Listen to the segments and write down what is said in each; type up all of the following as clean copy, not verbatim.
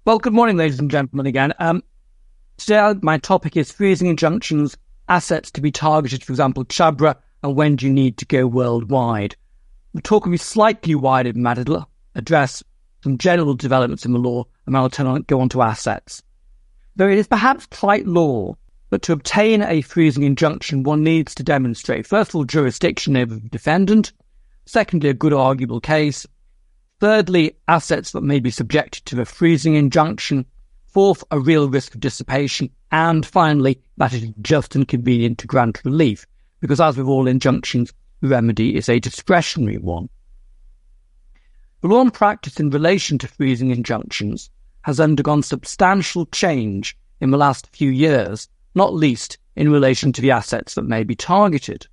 Well, good morning, ladies and gentlemen, again. Today, my topic is freezing injunctions, assets to be targeted, for example, Chabra, and when do you need to go worldwide? The talk will be slightly wider than that. It'll address some general developments in the law, and then I'll go on to assets. Though it is perhaps trite law that to obtain a freezing injunction, one needs to demonstrate, first of all, jurisdiction over the defendant, secondly, a good arguable case, thirdly, assets that may be subjected to a freezing injunction, fourth, a real risk of dissipation, and finally, that it is just and convenient to grant relief, because as with all injunctions, the remedy is a discretionary one. The law and practice in relation to freezing injunctions has undergone substantial change in the last few years, not least in relation to the assets that may be targeted.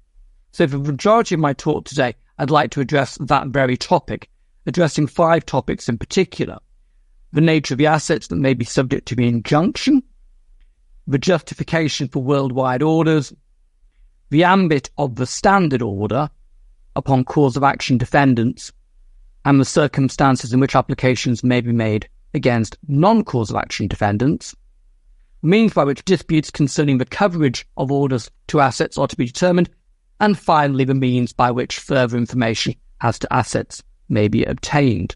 So for the majority of my talk today, I'd like to address that very topic, addressing 5 topics in particular: the nature of the assets that may be subject to the injunction, the justification for worldwide orders, the ambit of the standard order upon cause of action defendants, and the circumstances in which applications may be made against non-cause of action defendants, means by which disputes concerning the coverage of orders to assets are to be determined, and finally the means by which further information as to assets may be obtained.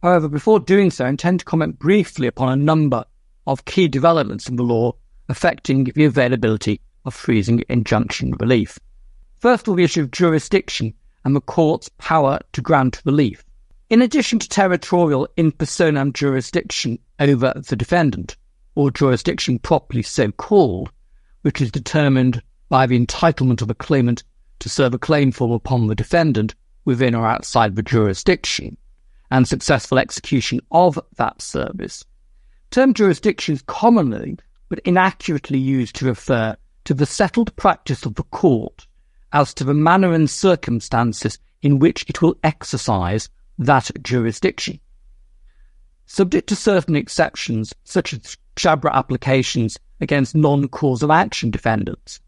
However, before doing so, I intend to comment briefly upon a number of key developments in the law affecting the availability of freezing injunction relief. First of all, the issue of jurisdiction and the court's power to grant relief. In addition to territorial in personam jurisdiction over the defendant, or jurisdiction properly so called, which is determined by the entitlement of a claimant to serve a claim form upon the defendant within or outside the jurisdiction, and successful execution of that service. The term jurisdiction is commonly but inaccurately used to refer to the settled practice of the court as to the manner and circumstances in which it will exercise that jurisdiction. Subject to certain exceptions, such as Chabra applications against non-cause of action defendants,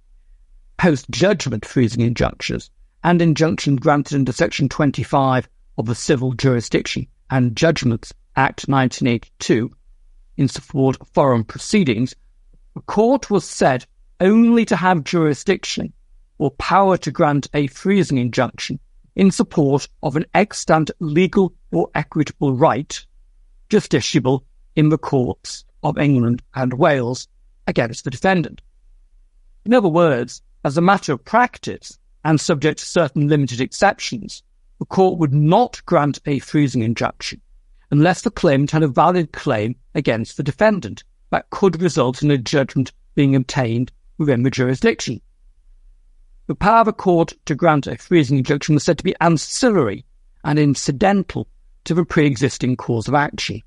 post-judgment freezing injunctions, and injunctions granted under Section 25 of the Civil Jurisdiction and Judgments Act 1982 in support of foreign proceedings, the court was said only to have jurisdiction or power to grant a freezing injunction in support of an extant legal or equitable right justiciable in the courts of England and Wales against the defendant. In other words, as a matter of practice, and subject to certain limited exceptions, the court would not grant a freezing injunction unless the claimant had a valid claim against the defendant that could result in a judgment being obtained within the jurisdiction. The power of a court to grant a freezing injunction was said to be ancillary and incidental to the pre-existing cause of action.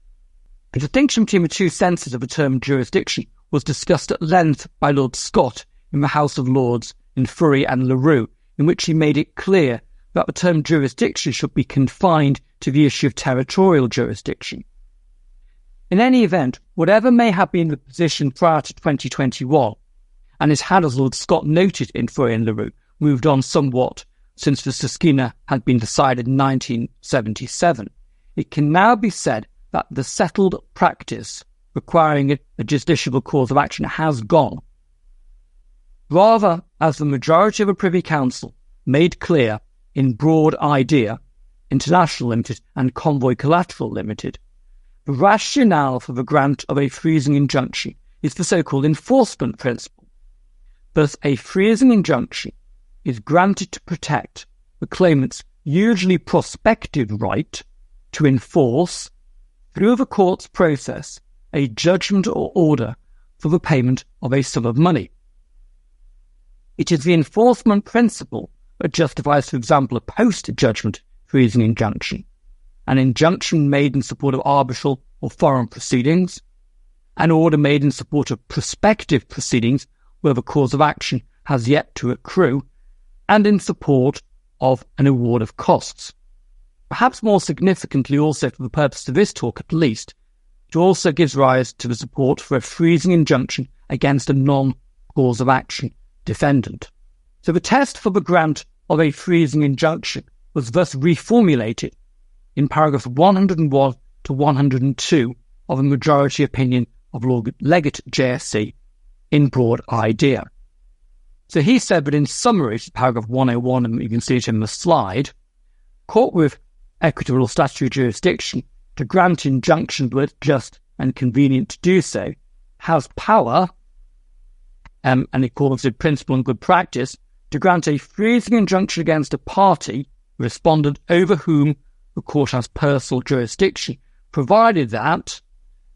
The distinction between the two senses of the term jurisdiction was discussed at length by Lord Scott in the House of Lords in Furry and LaRue, in which he made it clear that the term jurisdiction should be confined to the issue of territorial jurisdiction. In any event, whatever may have been the position prior to 2021, and is had, as Lord Scott noted in Furry and LaRue, moved on somewhat since the Susquehanna had been decided in 1977, it can now be said that the settled practice requiring a justiciable cause of action has gone. Rather, as the majority of the Privy Council made clear in Broad Idea, International Limited and Convoy Collateral Limited, the rationale for the grant of a freezing injunction is the so-called enforcement principle. Thus, a freezing injunction is granted to protect the claimant's usually prospective right to enforce, through the court's process, a judgment or order for the payment of a sum of money. It is the enforcement principle that justifies, for example, a post-judgment freezing injunction, an injunction made in support of arbitral or foreign proceedings, an order made in support of prospective proceedings where the cause of action has yet to accrue, and in support of an award of costs. Perhaps more significantly also for the purpose of this talk at least, it also gives rise to the support for a freezing injunction against a non-cause of action defendant. So the test for the grant of a freezing injunction was thus reformulated in paragraphs 101 to 102 of a majority opinion of Lord Legate JSC in broad idea. So he said that in summary, paragraph 101, and you can see it in the slide, court with equitable or statutory jurisdiction to grant injunctions where it's just and convenient to do so has power, and in accordance with principle and good practice, to grant a freezing injunction against a party, respondent over whom the court has personal jurisdiction, provided that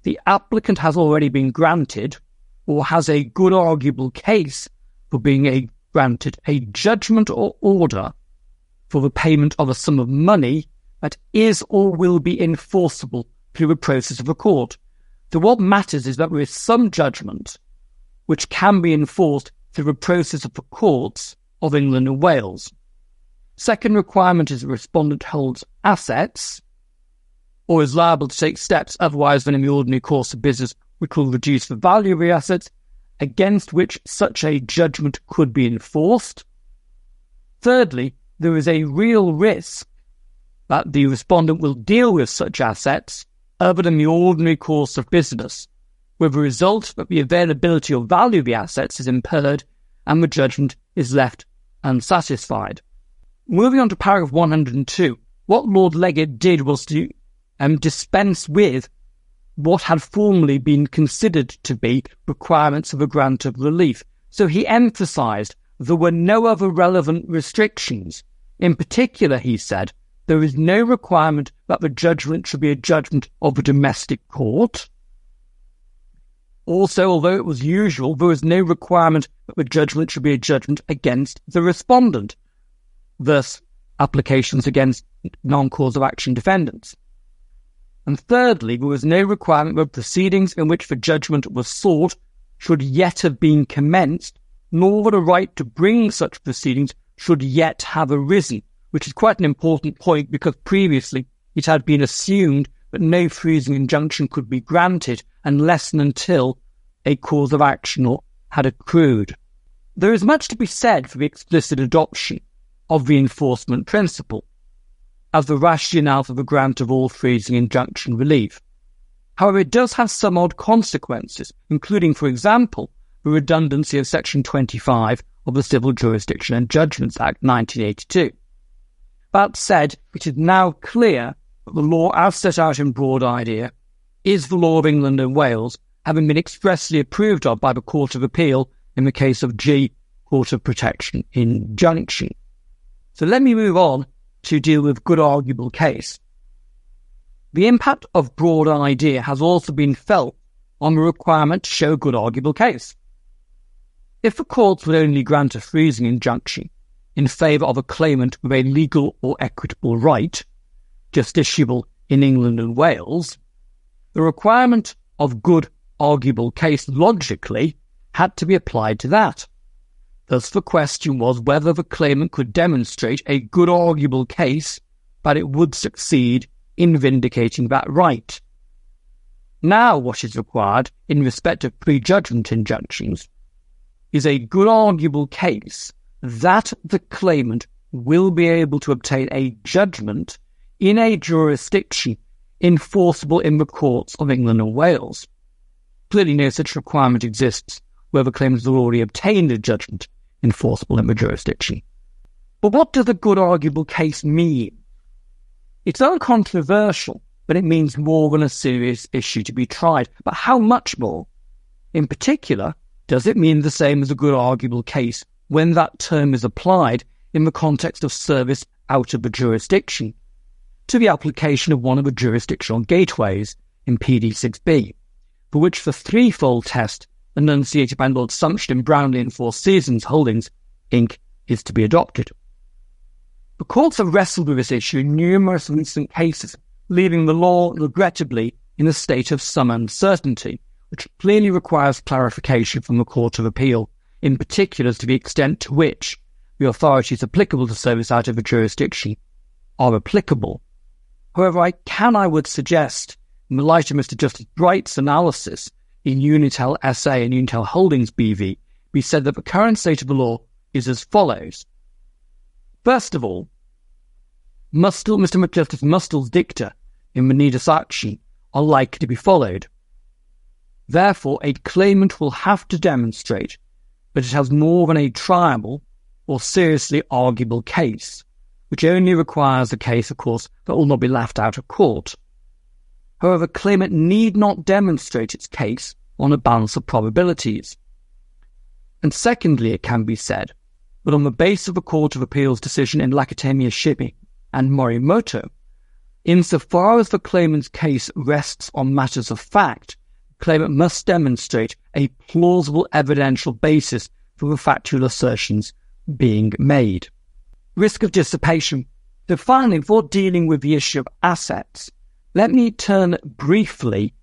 the applicant has already been granted or has a good arguable case for being granted a judgment or order for the payment of a sum of money that is or will be enforceable through the process of a court. So what matters is that there is some judgment which can be enforced through the process of the courts of England and Wales. Second requirement is the respondent holds assets or is liable to take steps otherwise than in the ordinary course of business which will reduce the value of the assets against which such a judgment could be enforced. Thirdly, there is a real risk that the respondent will deal with such assets other than the ordinary course of business, with the result that the availability or value of the assets is impaired and the judgment is left unsatisfied. Moving on to paragraph 102, what Lord Legate did was to dispense with what had formerly been considered to be requirements of a grant of relief. So he emphasised there were no other relevant restrictions. In particular, he said, there is no requirement that the judgment should be a judgment of a domestic court. Also, although it was usual, there was no requirement that the judgment should be a judgment against the respondent, thus applications against non-cause of action defendants. And thirdly, there was no requirement that proceedings in which the judgment was sought should yet have been commenced, nor that a right to bring such proceedings should yet have arisen, which is quite an important point because previously it had been assumed that no freezing injunction could be granted unless and until a cause of action had accrued. There is much to be said for the explicit adoption of the enforcement principle as the rationale for the grant of all freezing injunction relief. However, it does have some odd consequences, including, for example, the redundancy of Section 25 of the Civil Jurisdiction and Judgments Act 1982. That said, it is now clear that the law as set out in broad idea is the law of England and Wales, having been expressly approved of by the Court of Appeal in the case of G. Court of Protection Injunction. So let me move on to deal with good arguable case. The impact of broad idea has also been felt on the requirement to show good arguable case. If the courts would only grant a freezing injunction in favour of a claimant with a legal or equitable right, justiciable in England and Wales, the requirement of good arguable case logically had to be applied to that. Thus the question was whether the claimant could demonstrate a good arguable case that it would succeed in vindicating that right. Now what is required in respect of prejudgment injunctions is a good arguable case that the claimant will be able to obtain a judgment in a jurisdiction enforceable in the courts of England and Wales. Clearly no such requirement exists where the claimant has already obtained a judgment enforceable in the jurisdiction. But what does a good arguable case mean? It's uncontroversial, but it means more than a serious issue to be tried. But how much more? In particular, does it mean the same as a good arguable case when that term is applied in the context of service out of the jurisdiction to the application of one of the jurisdictional gateways in PD 6b, for which the threefold test enunciated by Lord Sumption in Brownlee and Four Seasons Holdings, Inc., is to be adopted. The courts have wrestled with this issue in numerous recent cases, leaving the law, regrettably, in a state of some uncertainty, which clearly requires clarification from the Court of Appeal, in particular as to the extent to which the authorities applicable to service out of a jurisdiction are applicable. However, I would suggest, in the light of Mr. Justice Bright's analysis in Unitel SA and Unitel Holdings BV, be said that the current state of the law is as follows. First of all, Mr. Justice Mustle's dicta in Menedis action are likely to be followed. Therefore, a claimant will have to demonstrate that it has more than a triable or seriously arguable case, which only requires a case, of course, that will not be laughed out of court. However, the claimant need not demonstrate its case on a balance of probabilities. And secondly, it can be said that on the basis of the Court of Appeal's decision in Lakatemia Shipping and Morimoto, insofar as the claimant's case rests on matters of fact, the claimant must demonstrate a plausible evidential basis for the factual assertions being made. Risk of dissipation. So finally, before dealing with the issue of assets, let me turn briefly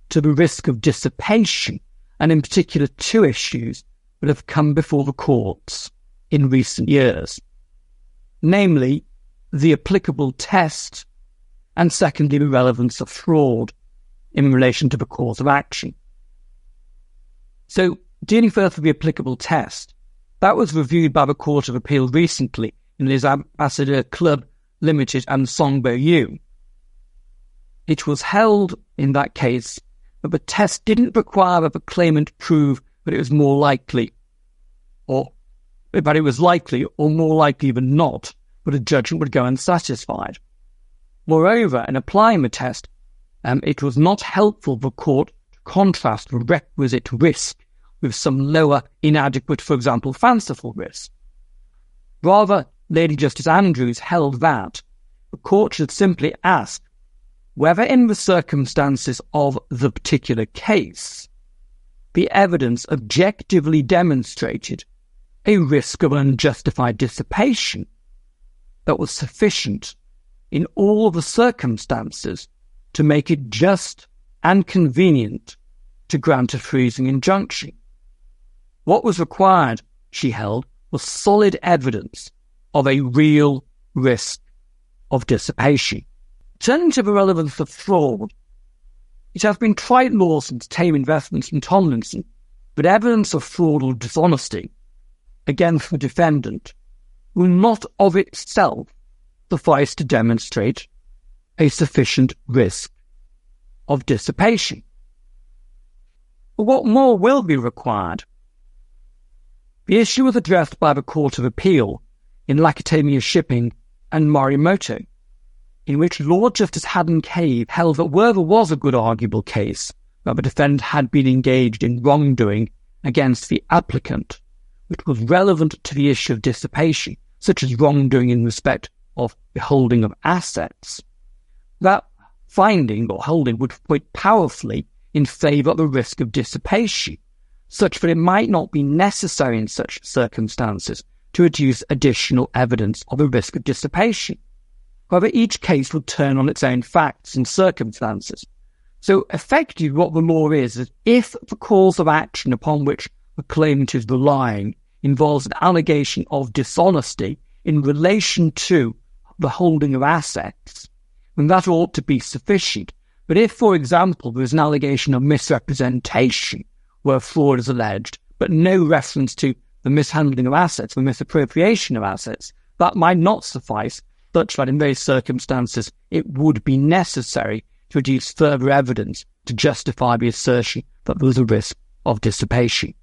to the risk of dissipation, and in particular two issues that have come before the courts in recent years, namely the applicable test and secondly the relevance of fraud in relation to the cause of action. So dealing first with the applicable test, that was reviewed by the Court of Appeal recently in Les Ambassadeurs Club Limited and Songbo Yu. It was held in that case that the test didn't require that the claimant prove that it was more likely, or that it was likely or more likely than not that a judgment would go unsatisfied. Moreover, in applying the test, it was not helpful for the court to contrast the requisite risk with some lower, inadequate, for example, fanciful risk. Rather, Lady Justice Andrews held that the court should simply ask whether in the circumstances of the particular case, the evidence objectively demonstrated a risk of unjustified dissipation that was sufficient in all the circumstances to make it just and convenient to grant a freezing injunction. What was required, she held, was solid evidence of a real risk of dissipation. Turning to the relevance of fraud, it has been tried law since Tame Investments and Tomlinson that evidence of fraud or dishonesty against the defendant will not of itself suffice to demonstrate a sufficient risk of dissipation. But what more will be required? The issue was addressed by the Court of Appeal in Lakatemia Shipping and Morimoto, in which Lord Justice Haddon Cave held that where there was a good arguable case that the defendant had been engaged in wrongdoing against the applicant, which was relevant to the issue of dissipation, such as wrongdoing in respect of the holding of assets, that finding or holding would point powerfully in favour of the risk of dissipation, such that it might not be necessary in such circumstances to adduce additional evidence of a risk of dissipation. However, each case would turn on its own facts and circumstances. So effectively what the law is if the cause of action upon which the claimant is relying involves an allegation of dishonesty in relation to the holding of assets, then that ought to be sufficient. But if, for example, there is an allegation of misrepresentation where fraud is alleged, but no reference to the mishandling of assets, the misappropriation of assets, that might not suffice, such that in those circumstances it would be necessary to adduce further evidence to justify the assertion that there was a risk of dissipation.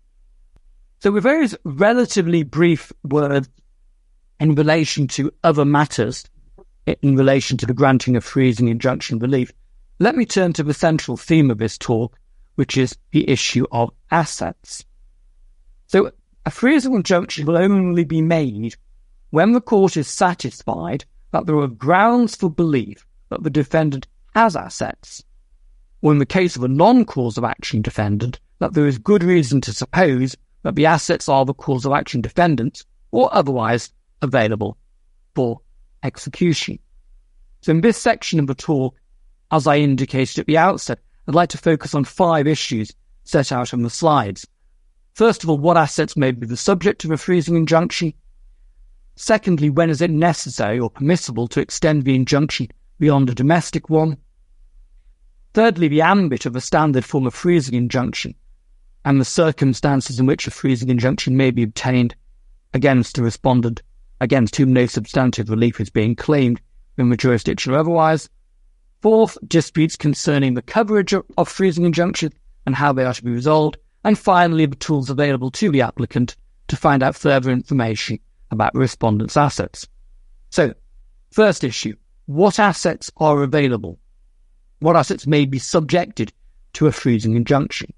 So with those relatively brief words in relation to other matters, in relation to the granting of freezing injunction relief, let me turn to the central theme of this talk, which is the issue of assets. So a freezing injunction will only be made when the court is satisfied that there are grounds for belief that the defendant has assets, or in the case of a non-cause of action defendant, that there is good reason to suppose that the assets are the cause of action defendant or otherwise available for execution. So in this section of the talk, as I indicated at the outset, I'd like to focus on 5 issues set out on the slides. First of all, what assets may be the subject of a freezing injunction? Secondly, when is it necessary or permissible to extend the injunction beyond a domestic one? Thirdly, the ambit of a standard form of freezing injunction and the circumstances in which a freezing injunction may be obtained against a respondent against whom no substantive relief is being claimed in the jurisdiction or otherwise. Fourth, disputes concerning the coverage of freezing injunctions and how they are to be resolved. And finally, the tools available to the applicant to find out further information about the respondent's assets. So, first issue, what assets are available? What assets may be subjected to a freezing injunction?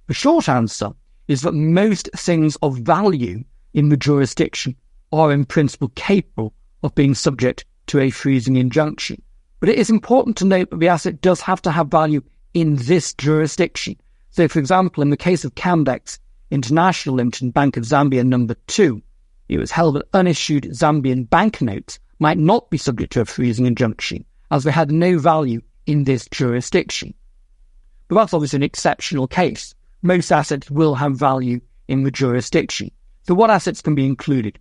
The short answer is that most things of value in the jurisdiction are in principle capable of being subject to a freezing injunction. But it is important to note that the asset does have to have value in this jurisdiction. So, for example, in the case of Camdex International Limited Bank of Zambia No. 2, it was held that unissued Zambian banknotes might not be subject to a freezing injunction, as they had no value in this jurisdiction. But that's obviously an exceptional case. Most assets will have value in the jurisdiction. So what assets can be included?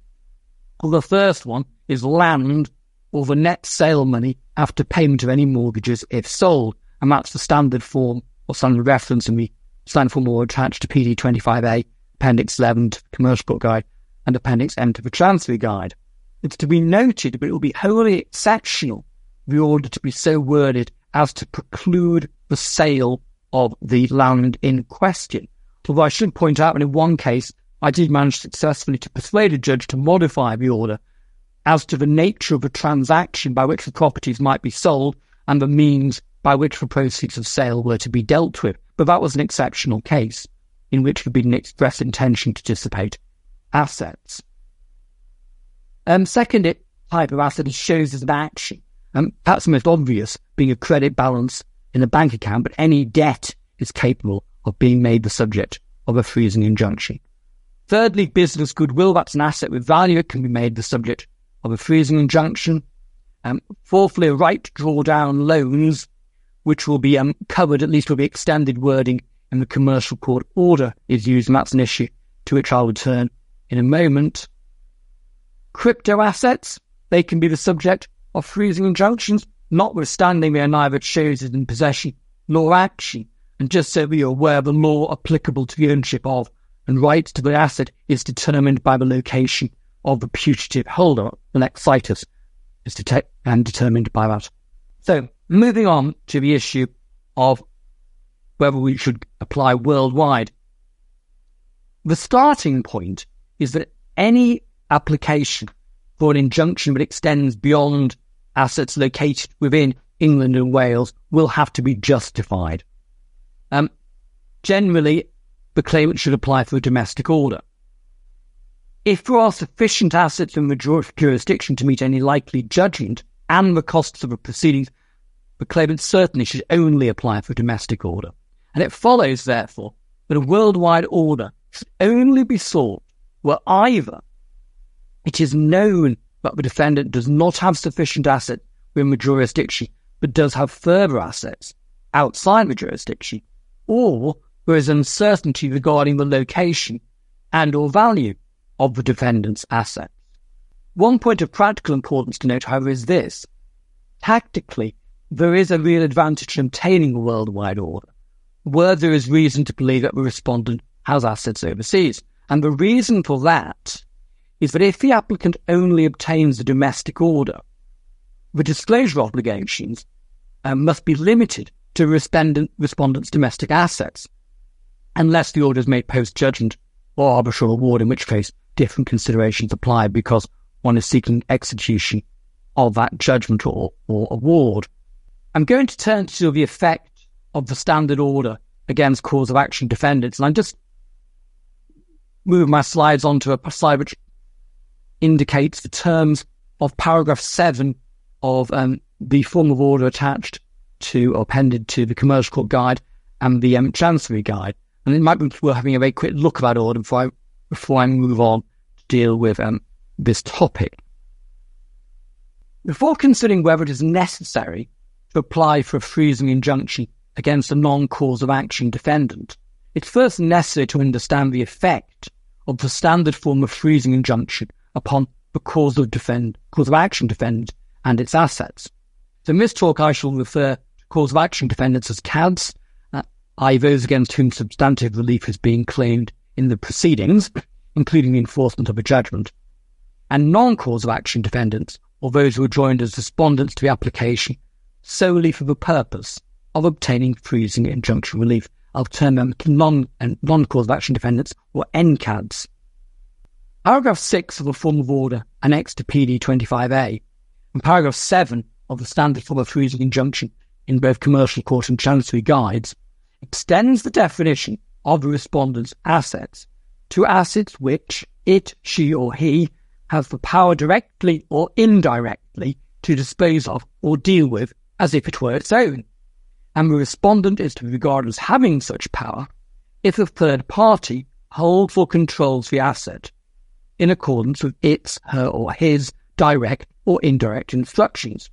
Well, the first one is land or the net sale money after payment of any mortgages if sold, and that's the standard form or standard reference in the standard form law attached to PD 25A, Appendix 11 to the Commercial Court Guide, and Appendix M to the Transfer Guide. It's to be noted, but it will be wholly exceptional the order to be so worded as to preclude the sale of the land in question. Although I should point out that in one case, I did manage successfully to persuade a judge to modify the order as to the nature of the transaction by which the properties might be sold and the means by which the proceeds of sale were to be dealt with. But that was an exceptional case in which there had been an express intention to dissipate assets. Second type of asset is shows as an action. Perhaps the most obvious being a credit balance in a bank account, but any debt is capable of being made the subject of a freezing injunction. Thirdly, business goodwill, that's an asset with value. It can be made the subject of a freezing injunction. Fourthly, a right to draw down loans, which will be covered, at least with the extended wording in the commercial court order is used, and that's an issue to which I'll return in a moment. Crypto assets, they can be the subject of freezing injunctions, notwithstanding they are neither chosen in possession nor action. And just so we are aware, the law applicable to the ownership of and rights to the asset is determined by the location of the putative holder. The next citus is determined by that. So, moving on to the issue of whether we should apply worldwide. The starting point is that any application for an injunction that extends beyond assets located within England and Wales will have to be justified. Generally, the claimant should apply for a domestic order. If there are sufficient assets in the jurisdiction to meet any likely judgment and the costs of the proceedings, the claimant certainly should only apply for a domestic order. And it follows, therefore, that a worldwide order should only be sought where either it is known that the defendant does not have sufficient assets within the jurisdiction, but does have further assets outside the jurisdiction, or there is uncertainty regarding the location and or value of the defendant's assets. One point of practical importance to note, however, is this. Tactically, there is a real advantage in obtaining a worldwide order, where there is reason to believe that the respondent has assets overseas. And the reason for that is that if the applicant only obtains a domestic order, the disclosure obligations must be limited to respondent's domestic assets, unless the order is made post-judgment or arbitral award, in which case different considerations apply because one is seeking execution of that judgment or award. I'm going to turn to the effect of the standard order against cause of action defendants, and I'm just moving my slides onto a slide which indicates the terms of paragraph 7 of the form of order attached to or appended to the Commercial Court Guide and the Chancery Guide. And it might be worth having a very quick look at that order before I move on to deal with this topic. Before considering whether it is necessary to apply for a freezing injunction against a non-cause of action defendant, it's first necessary to understand the effect of the standard form of freezing injunction upon the cause of action defendant and its assets. So in this talk I shall refer to cause of action defendants as CADs, i.e. those against whom substantive relief is being claimed in the proceedings, including the enforcement of a judgment, and non-cause of action defendants, or those who are joined as respondents to the application solely for the purpose of obtaining freezing injunction relief. I'll term them non-cause of action defendants, or NCADs. Paragraph 6 of the form of order annexed to PD 25A and paragraph 7 of the standard form of freezing injunction in both commercial court and chancery guides extends the definition of the respondent's assets to assets which it, she or he has the power directly or indirectly to dispose of or deal with as if it were its own, and the respondent is to be regarded as having such power if a third party holds or controls the asset in accordance with its, her or his direct or indirect instructions.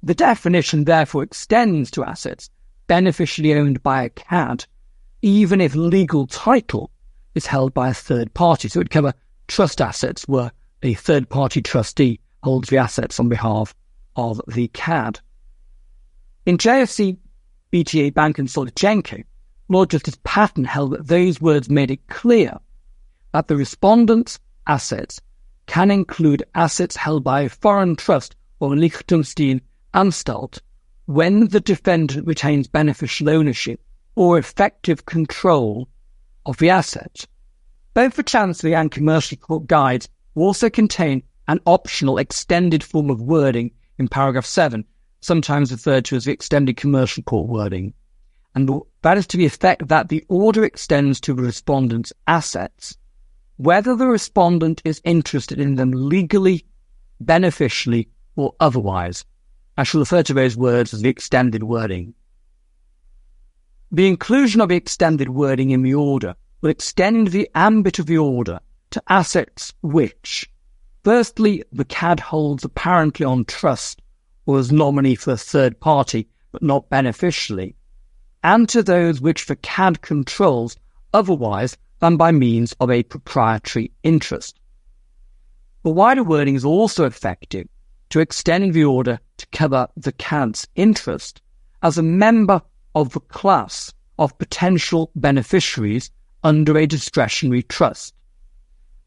The definition therefore extends to assets beneficially owned by a CAD, even if legal title is held by a third party. So it would cover trust assets where a third party trustee holds the assets on behalf of the CAD. In JFC BTA Bank and Solitchenko, Lord Justice Patton held that those words made it clear that the respondent's assets can include assets held by a foreign trust or Liechtenstein Anstalt when the defendant retains beneficial ownership or effective control of the asset. Both the Chancery and Commercial Court guides also contain an optional extended form of wording in paragraph 7, sometimes referred to as the extended Commercial Court wording, and that is to the effect that the order extends to the respondent's assets whether the respondent is interested in them legally, beneficially, or otherwise. I shall refer to those words as the extended wording. The inclusion of the extended wording in the order will extend the ambit of the order to assets which, firstly, the CAD holds apparently on trust or as nominee for a third party, but not beneficially, and to those which the CAD controls otherwise than by means of a proprietary interest. The wider wording is also effective to extend the order to cover the CAD's interest as a member of the class of potential beneficiaries under a discretionary trust,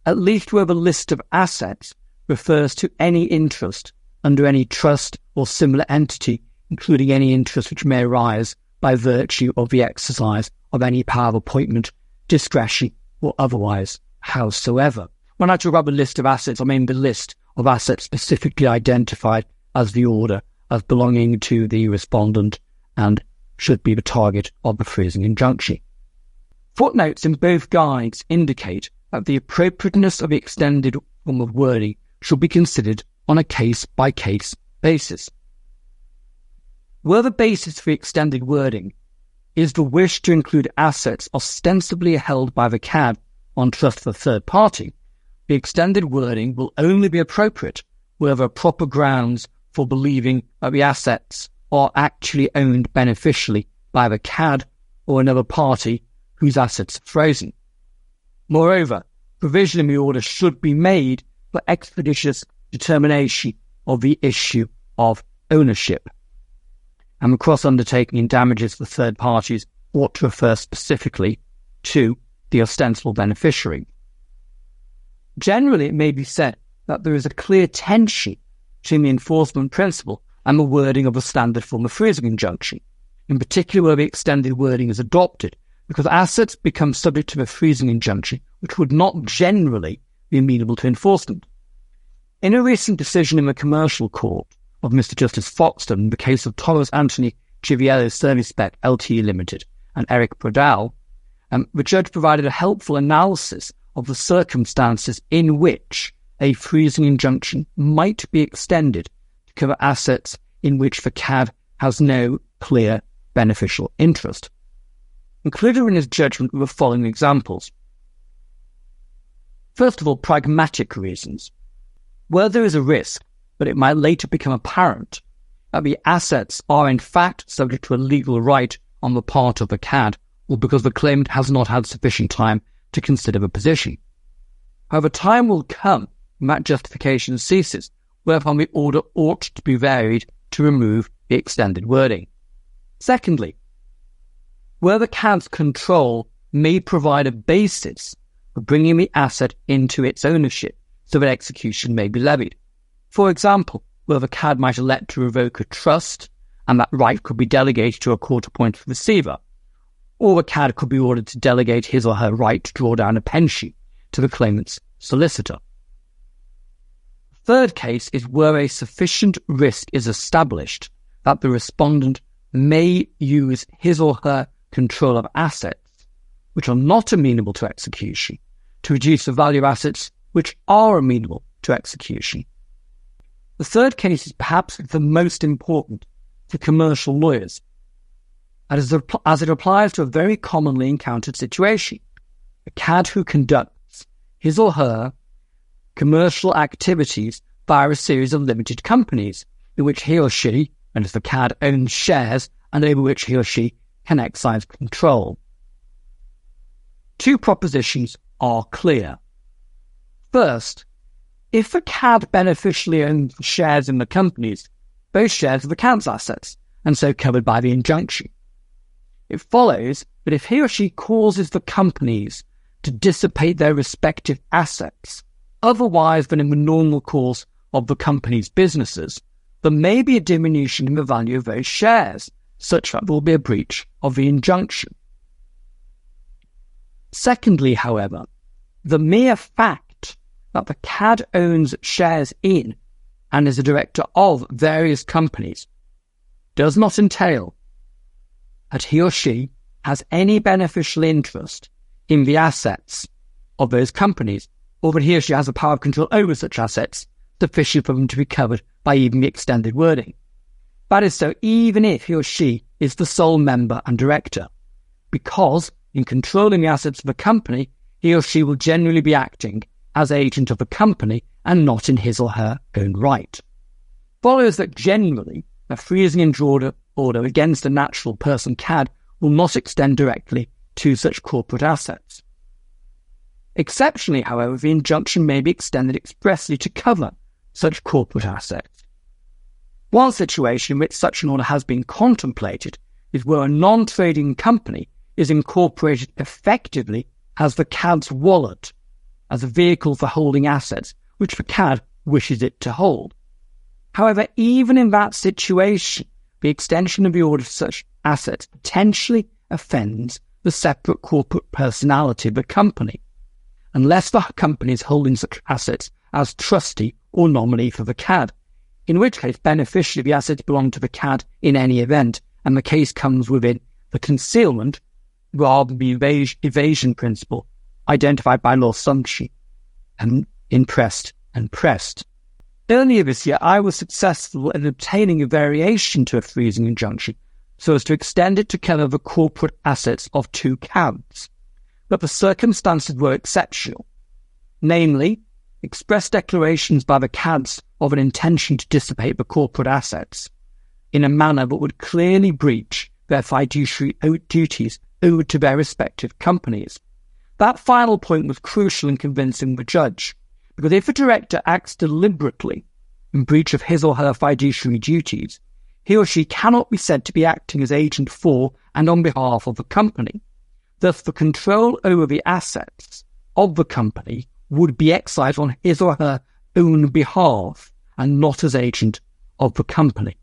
at least where the list of assets refers to any interest under any trust or similar entity, including any interest which may arise by virtue of the exercise of any power of appointment, discretion, or otherwise, howsoever. When I talk about the list of assets, I mean the list of assets specifically identified as the order as belonging to the respondent and should be the target of the freezing injunction. Footnotes in both guides indicate that the appropriateness of the extended form of wording should be considered on a case-by-case basis. Where the basis for extended wording is the wish to include assets ostensibly held by the CAD on trust for a third party, the extended wording will only be appropriate where there are proper grounds for believing that the assets are actually owned beneficially by the CAD or another party whose assets are frozen. Moreover, provision in the order should be made for expeditious determination of the issue of ownership, and the cross-undertaking in damages for third parties ought to refer specifically to the ostensible beneficiary. Generally, it may be said that there is a clear tension between the enforcement principle and the wording of the standard form of freezing injunction, in particular where the extended wording is adopted, because assets become subject to the freezing injunction which would not generally be amenable to enforcement. In a recent decision in the Commercial Court of Mr. Justice Foxton in the case of Thomas Anthony Chiviello Servispec Ltd Limited and Eric Prodal, the judge provided a helpful analysis of the circumstances in which a freezing injunction might be extended to cover assets in which the CAD has no clear beneficial interest. Included in his judgment were the following examples. First of all, pragmatic reasons. Where there is a risk that it might later become apparent that the assets are in fact subject to a legal right on the part of the CAD, or because the claimant has not had sufficient time to consider the position. However, time will come when that justification ceases, whereupon the order ought to be varied to remove the extended wording. Secondly, where the CAD's control may provide a basis for bringing the asset into its ownership so that execution may be levied. For example, where the CAD might elect to revoke a trust and that right could be delegated to a court-appointed receiver, or the CAD could be ordered to delegate his or her right to draw down a pension to the claimant's solicitor. The third case is where a sufficient risk is established that the respondent may use his or her control of assets which are not amenable to execution to reduce the value of assets which are amenable to execution. The third case is perhaps the most important for commercial lawyers, as it applies to a very commonly encountered situation: a CAD who conducts his or her commercial activities via a series of limited companies in which he or she, and if the CAD owns shares, and over which he or she can exercise control. Two propositions are clear. First, if the CAD beneficially owns shares in the companies, those shares are the CAD's assets, and so covered by the injunction. It follows that if he or she causes the companies to dissipate their respective assets, otherwise than in the normal course of the company's businesses, there may be a diminution in the value of those shares, such that there will be a breach of the injunction. Secondly, however, the mere fact that the CAD owns shares in and is a director of various companies does not entail that he or she has any beneficial interest in the assets of those companies, or that he or she has a power of control over such assets sufficient for them to be covered by even the extended wording. That is so even if he or she is the sole member and director, because in controlling the assets of a company, he or she will generally be acting as agent of the company and not in his or her own right. Follows that generally a freezing and order against a natural person CAD will not extend directly to such corporate assets. Exceptionally, however, the injunction may be extended expressly to cover such corporate assets. One situation in which such an order has been contemplated is where a non-trading company is incorporated effectively as the CAD's wallet, as a vehicle for holding assets which the CAD wishes it to hold. However, even in that situation, the extension of the order to such assets potentially offends the separate corporate personality of the company, unless the company is holding such assets as trustee or nominee for the CAD, in which case beneficially the assets belong to the CAD in any event, and the case comes within the concealment rather than the evasion principle identified by Law Sumption and in Prest and Prest. Earlier this year, I was successful in obtaining a variation to a freezing injunction so as to extend it to cover the corporate assets of two CADs, but the circumstances were exceptional, namely, express declarations by the CADs of an intention to dissipate the corporate assets in a manner that would clearly breach their fiduciary duties owed to their respective companies. That final point was crucial in convincing the judge, because if a director acts deliberately in breach of his or her fiduciary duties, he or she cannot be said to be acting as agent for and on behalf of the company. Thus, the control over the assets of the company would be exercised on his or her own behalf and not as agent of the company.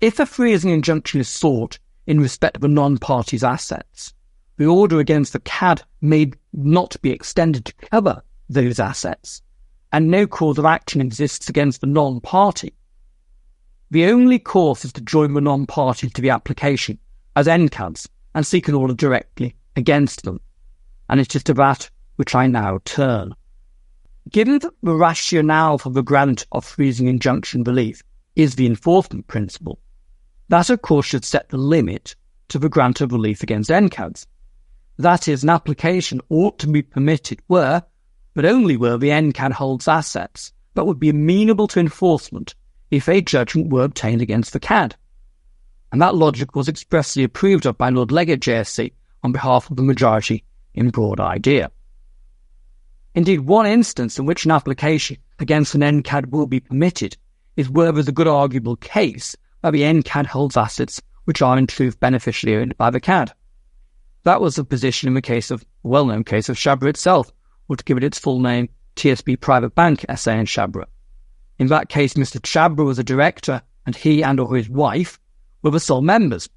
If a freezing injunction is sought in respect of a non-party's assets, the order against the CAD may not be extended to cover those assets, and no cause of action exists against the non-party. The only course is to join the non-party to the application as NCADs and seek an order directly against them, and it is to that which I now turn. Given that the rationale for the grant of freezing injunction relief is the enforcement principle, that of course should set the limit to the grant of relief against NCADs. That is, an application ought to be permitted where, but only where the NCAD holds assets that would be amenable to enforcement if a judgment were obtained against the CAD. And that logic was expressly approved of by Lord Legate JSC on behalf of the majority in Broad Idea. Indeed, one instance in which an application against an NCAD will be permitted is where there is a good arguable case that the NCAD holds assets which are in truth beneficially owned by the CAD. That was the position in the case of, well-known case of Shabra itself, or to give it its full name, TSB Private Bank SA and Shabra. In that case, Mr. Shabra was a director, and he and or his wife were the sole members,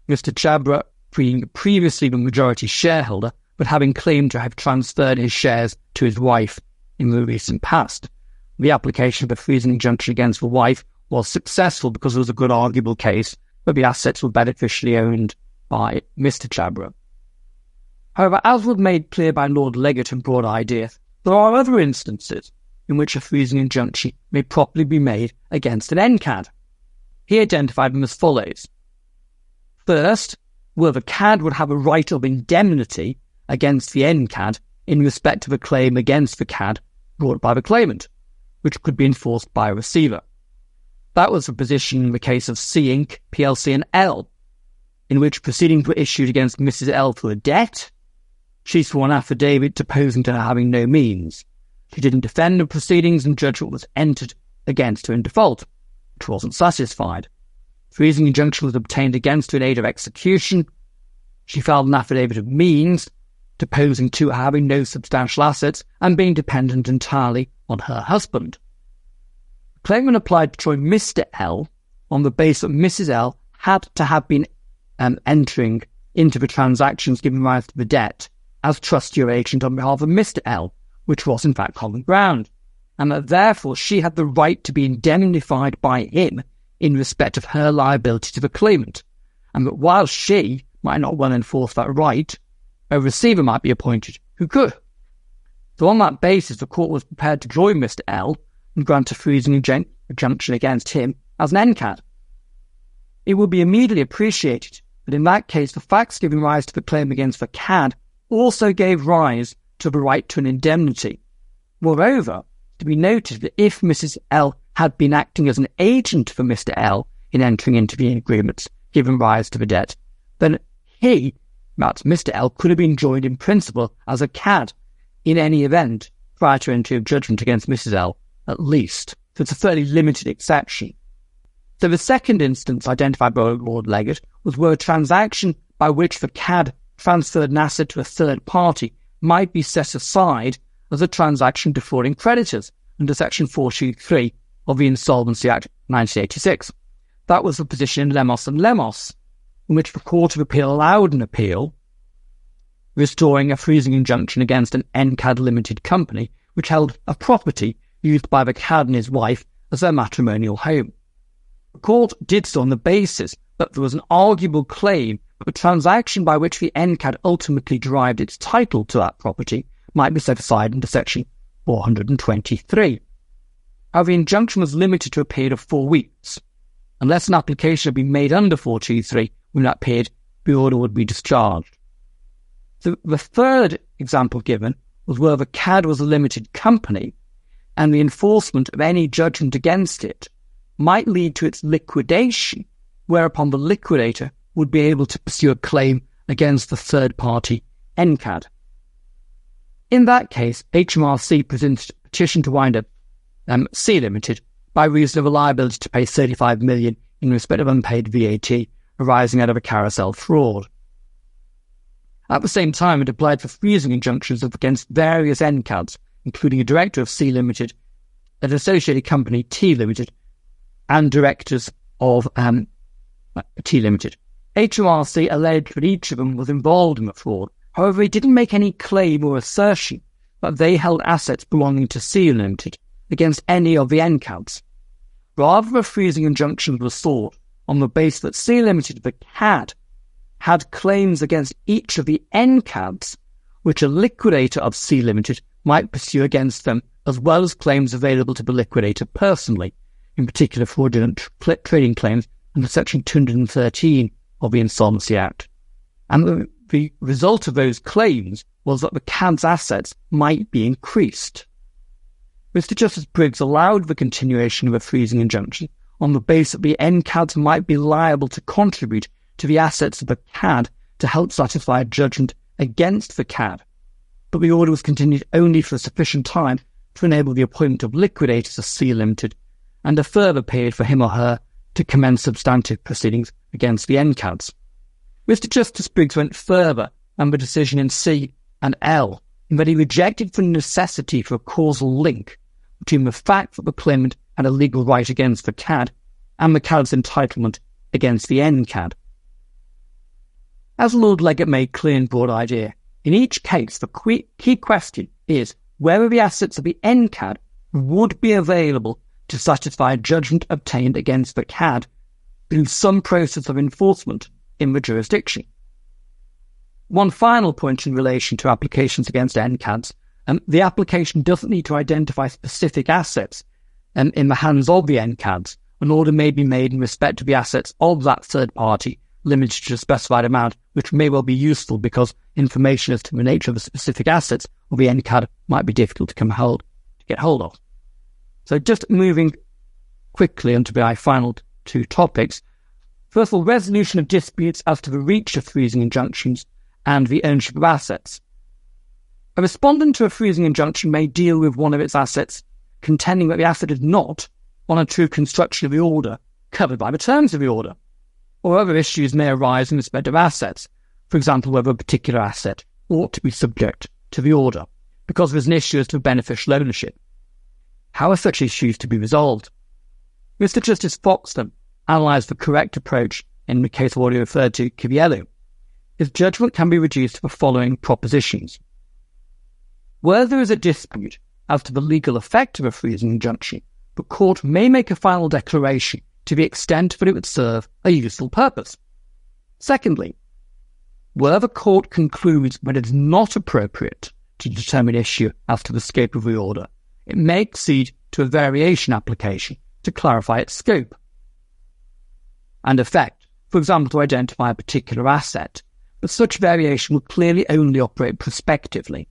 Mr. Chabra being previously the majority shareholder, but having claimed to have transferred his shares to his wife in the recent past. The application of a freezing injunction against the wife was successful because there was a good arguable case that the assets were beneficially owned by Mr. Chabra. However, as was made clear by Lord Legate and Broad Idea, there are other instances in which a freezing injunction may properly be made against an NCAD. He identified them as follows. First, where the CAD would have a right of indemnity against the NCAD in respect of a claim against the CAD brought by the claimant, which could be enforced by a receiver. That was the position in the case of C Inc., PLC and L, in which proceedings were issued against Mrs. L for a debt. She swore an affidavit deposing to her having no means. She didn't defend the proceedings and judgment was entered against her in default, which wasn't satisfied. Freezing injunction was obtained against her in aid of execution. She filed an affidavit of means, deposing to her having no substantial assets and being dependent entirely on her husband. The claimant applied to join Mr. L on the basis that Mrs. L had to have been entering into the transactions giving rise to the debt as trustee or agent on behalf of Mr. L, which was in fact common ground, and that therefore she had the right to be indemnified by him in respect of her liability to the claimant, and that while she might not well enforce that right, a receiver might be appointed who could. So on that basis, the court was prepared to join Mr. L and grant a freezing injunction against him as an NCAD. It will be immediately appreciated that in that case the facts giving rise to the claim against the CAD also gave rise to the right to an indemnity. Moreover, to be noted that if Mrs. L had been acting as an agent for Mr. L in entering into the agreements giving rise to the debt, then he, that's Mr. L, could have been joined in principle as a CAD in any event prior to entry of judgment against Mrs. L, at least. So it's a fairly limited exception. So the second instance identified by Lord Legate was where a transaction by which the CAD transferred an asset to a third party might be set aside as a transaction defrauding creditors under Section 423 of the Insolvency Act 1986. That was the position in Lemos and Lemos, in which the Court of Appeal allowed an appeal restoring a freezing injunction against an NCAD limited company which held a property used by the CAD and his wife as their matrimonial home. The court did so on the basis that there was an arguable claim that the transaction by which the NCAD ultimately derived its title to that property might be set aside under Section 423. However, the injunction was limited to a period of 4 weeks. Unless an application had been made under 423, within that period, the order would be discharged. The third example given was where the CAD was a limited company and the enforcement of any judgment against it might lead to its liquidation, whereupon the liquidator would be able to pursue a claim against the third-party NCAD. In that case, HMRC presents a petition to wind up C Limited by reason of a liability to pay $35 million in respect of unpaid VAT arising out of a carousel fraud. At the same time, it applied for freezing injunctions against various NCADs, including a director of C Limited, an associated company T Limited, and directors of T Limited. HMRC alleged that each of them was involved in the fraud. However, it didn't make any claim or assertion that they held assets belonging to C Limited against any of the NCADs. Rather, a freezing injunction was sought on the basis that C Limited, the CAD, had claims against each of the NCADs, which a liquidator of C Limited might pursue against them, as well as claims available to the liquidator personally, in particular fraudulent trading claims under Section 213 of the Insolvency Act. And the result of those claims was that the CAD's assets might be increased. Mr. Justice Briggs allowed the continuation of a freezing injunction on the basis that the NCADs might be liable to contribute to the assets of the CAD to help satisfy a judgment against the CAD, but the order was continued only for a sufficient time to enable the appointment of liquidators of C Limited and a further period for him or her to commence substantive proceedings against the NCADs. Mr. Justice Briggs went further than the decision in C and L, in that he rejected the necessity for a causal link between the fact that the claimant had a legal right against the CAD and the CAD's entitlement against the NCAD. As Lord Legate made clear in Broad Idea, in each case the key question is whether the assets of the NCAD would be available to satisfy a judgment obtained against the CAD through some process of enforcement in the jurisdiction. One final point in relation to applications against NCADs, the application doesn't need to identify specific assets in the hands of the NCADs. An order may be made in respect to the assets of that third party limited to a specified amount, which may well be useful because information as to the nature of the specific assets of the NCAD might be difficult to get hold of. So just moving quickly onto my final two topics. First of all, resolution of disputes as to the reach of freezing injunctions and the ownership of assets. A respondent to a freezing injunction may deal with one of its assets contending that the asset is not, on a true construction of the order, covered by the terms of the order, or other issues may arise in respect of assets, for example, whether a particular asset ought to be subject to the order, because there's an issue as to beneficial ownership. How are such issues to be resolved? Mr. Justice Foxton analysed the correct approach in the case already referred to, Kiviello. His judgment can be reduced to the following propositions. Where there is a dispute as to the legal effect of a freezing injunction, the court may make a final declaration to the extent that it would serve a useful purpose. Secondly, where the court concludes that it is not appropriate to determine issue as to the scope of the order, it may accede to a variation application to clarify its scope and effect, for example, to identify a particular asset, but such variation will clearly only operate prospectively.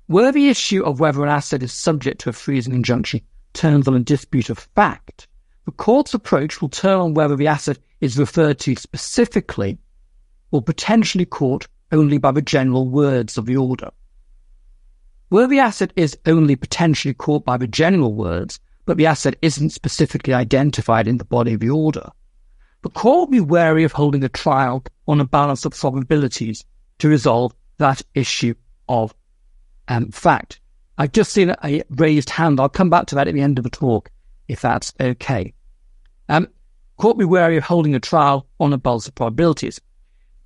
Where the issue of whether an asset is subject to a freezing injunction turns on a dispute of fact, the court's approach will turn on whether the asset is referred to specifically or potentially caught only by the general words of the order. Where the asset is only potentially caught by the general words, but the asset isn't specifically identified in the body of the order, the court will be wary of holding a trial on a balance of probabilities to resolve that issue of fact. I've just seen a raised hand. I'll come back to that at the end of the talk, if that's okay. Court will be wary of holding a trial on a balance of probabilities.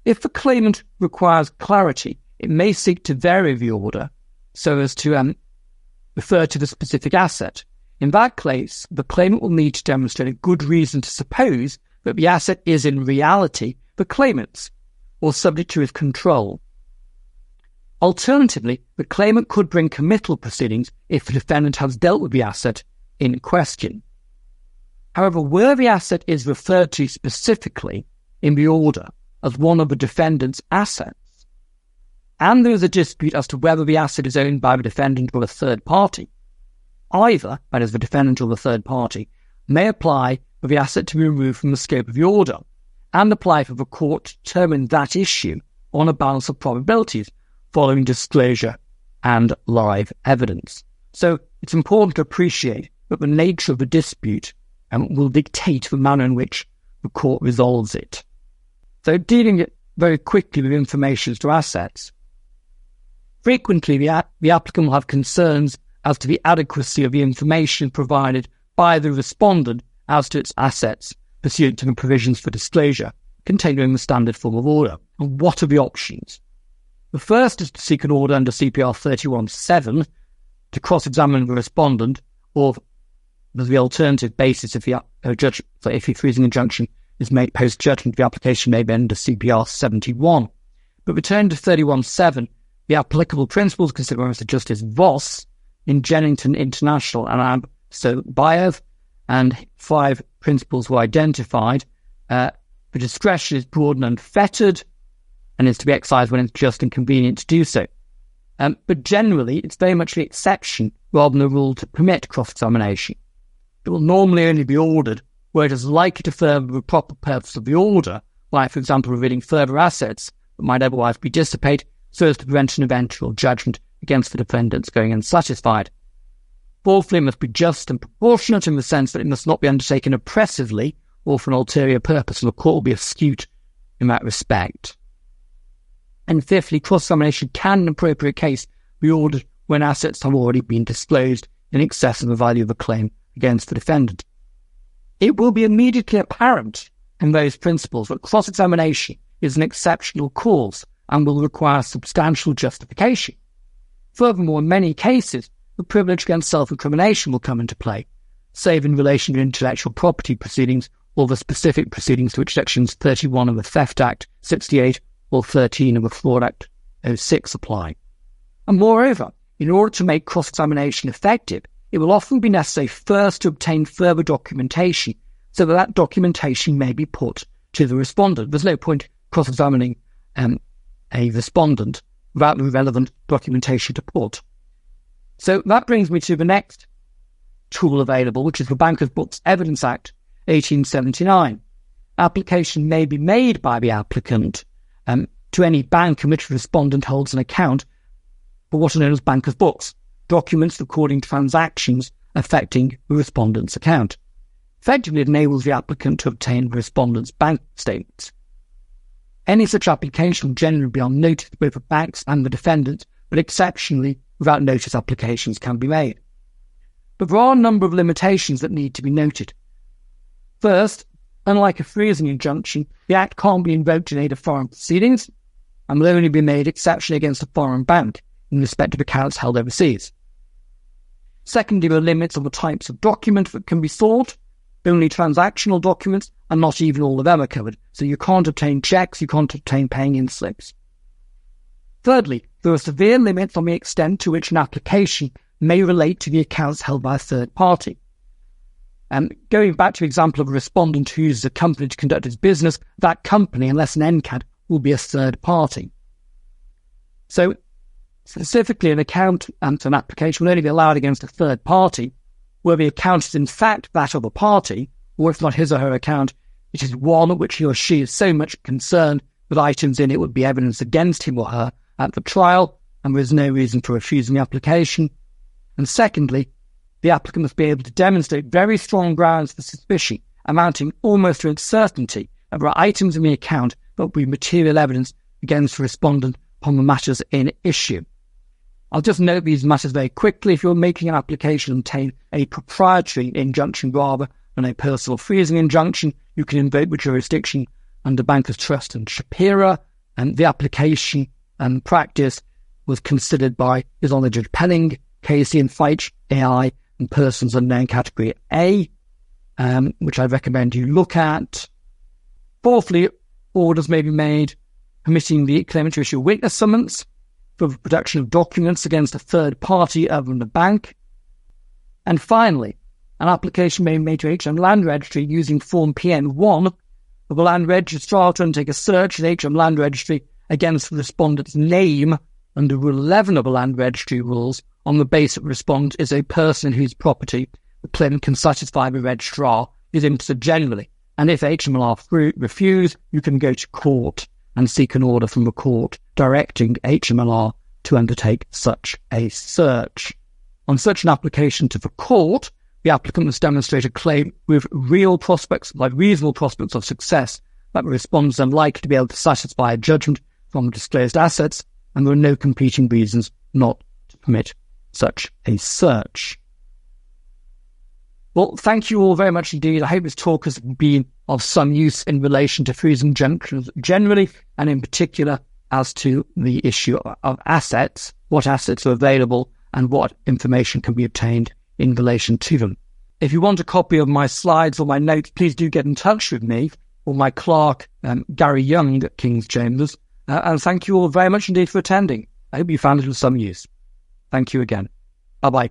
If the claimant requires clarity, it may seek to vary the order so as to refer to the specific asset. In that case, the claimant will need to demonstrate a good reason to suppose that the asset is in reality the claimant's or subject to his control. Alternatively, the claimant could bring committal proceedings if the defendant has dealt with the asset in question. However, where the asset is referred to specifically in the order as one of the defendant's assets, and there is a dispute as to whether the asset is owned by the defendant or a third party, either, that is the defendant or the third party, may apply for the asset to be removed from the scope of the order and apply for the court to determine that issue on a balance of probabilities following disclosure and live evidence. So it's important to appreciate that the nature of the dispute will dictate the manner in which the court resolves it. So dealing very quickly with information as to assets, frequently the applicant will have concerns as to the adequacy of the information provided by the respondent as to its assets pursuant to the provisions for disclosure contained in the standard form of order. And what are the options? The first is to seek an order under CPR 31(7) to cross-examine the respondent, or as the alternative basis if the freezing injunction is made post-judgment, the application may be under CPR 71. But returning to 31(7), the applicable principles considered by Mr. Justice Voss in Jennington International and Bayev, and 5 principles were identified. The discretion is broad and unfettered and is to be exercised when it's just and convenient to do so. But generally, it's very much the exception rather than the rule to permit cross-examination. It will normally only be ordered where it is likely to further the proper purpose of the order, like, for example, revealing further assets that might otherwise be dissipated, so as to prevent an eventual judgment against the defendants going unsatisfied. Fourthly, it must be just and proportionate in the sense that it must not be undertaken oppressively or for an ulterior purpose, and the court will be astute in that respect. And fifthly, cross-examination can, in an appropriate case, be ordered when assets have already been disclosed in excess of the value of a claim against the defendant. It will be immediately apparent in those principles that cross-examination is an exceptional cause and will require substantial justification. Furthermore, in many cases, the privilege against self-incrimination will come into play, save in relation to intellectual property proceedings or the specific proceedings to which Sections 31 of the Theft Act 68 or 13 of the Fraud Act 06 apply. And moreover, in order to make cross-examination effective, it will often be necessary first to obtain further documentation so that documentation may be put to the respondent. There's no point cross-examining a respondent without the relevant documentation to put. So that brings me to the next tool available, which is the Banker's Books Evidence Act 1879. Application may be made by the applicant to any bank in which the respondent holds an account for what are known as banker's books, documents recording transactions affecting the respondent's account. Effectively, it enables the applicant to obtain the respondent's bank statements. Any such application will generally be on notice to both the banks and the defendant, but exceptionally, without notice, applications can be made. But there are a number of limitations that need to be noted. First, unlike a freezing injunction, the Act can't be invoked in aid of foreign proceedings and will only be made exceptionally against a foreign bank in respect of accounts held overseas. Secondly, there are limits on the types of documents that can be sought. Only transactional documents, and not even all of them are covered. So you can't obtain checks, you can't obtain paying-in slips. Thirdly, there are severe limits on the extent to which an application may relate to the accounts held by a third party. Going back to the example of a respondent who uses a company to conduct his business, that company, unless an NCAD, will be a third party. So, specifically, an account and an application will only be allowed against a third party where the account is in fact that of a party, or if not his or her account, it is one at which he or she is so much concerned that items in it would be evidence against him or her at the trial, and there is no reason for refusing the application. And secondly, the applicant must be able to demonstrate very strong grounds for suspicion, amounting almost to certainty that there are items in the account that will be material evidence against the respondent upon the matters in issue. I'll just note these matters very quickly. If you're making an application to obtain a proprietary injunction rather than a personal freezing injunction, you can invoke the jurisdiction under Bankers Trust and Shapira, and the application and practice was considered by His Honour Judge Penning, KC and Feitch, AI, and persons unknown category A, which I recommend you look at. Fourthly, orders may be made permitting the claimant to issue a witness summons for the production of documents against a third party other than the bank. And finally, an application may be made to HM Land Registry using Form PN1 of the Land Registrar to undertake a search in HM Land Registry against the respondent's name under Rule 11 of the Land Registry rules on the basis that the respondent is a person whose property the claimant can satisfy the registrar is interested generally. And if HMLR refuse, you can go to court and seek an order from the court directing HMLR to undertake such a search. On such an application to the court, the applicant must demonstrate a claim with real prospects, like reasonable prospects of success, that the respondent is unlikely to be able to satisfy a judgment from the disclosed assets, and there are no competing reasons not to permit such a search. Well, thank you all very much indeed. I hope this talk has been of some use in relation to freezing injunctions generally, and in particular as to the issue of assets, what assets are available, and what information can be obtained in relation to them. If you want a copy of my slides or my notes, please do get in touch with me or my clerk, Gary Young at King's Chambers. And thank you all very much indeed for attending. I hope you found it of some use. Thank you again. Bye-bye.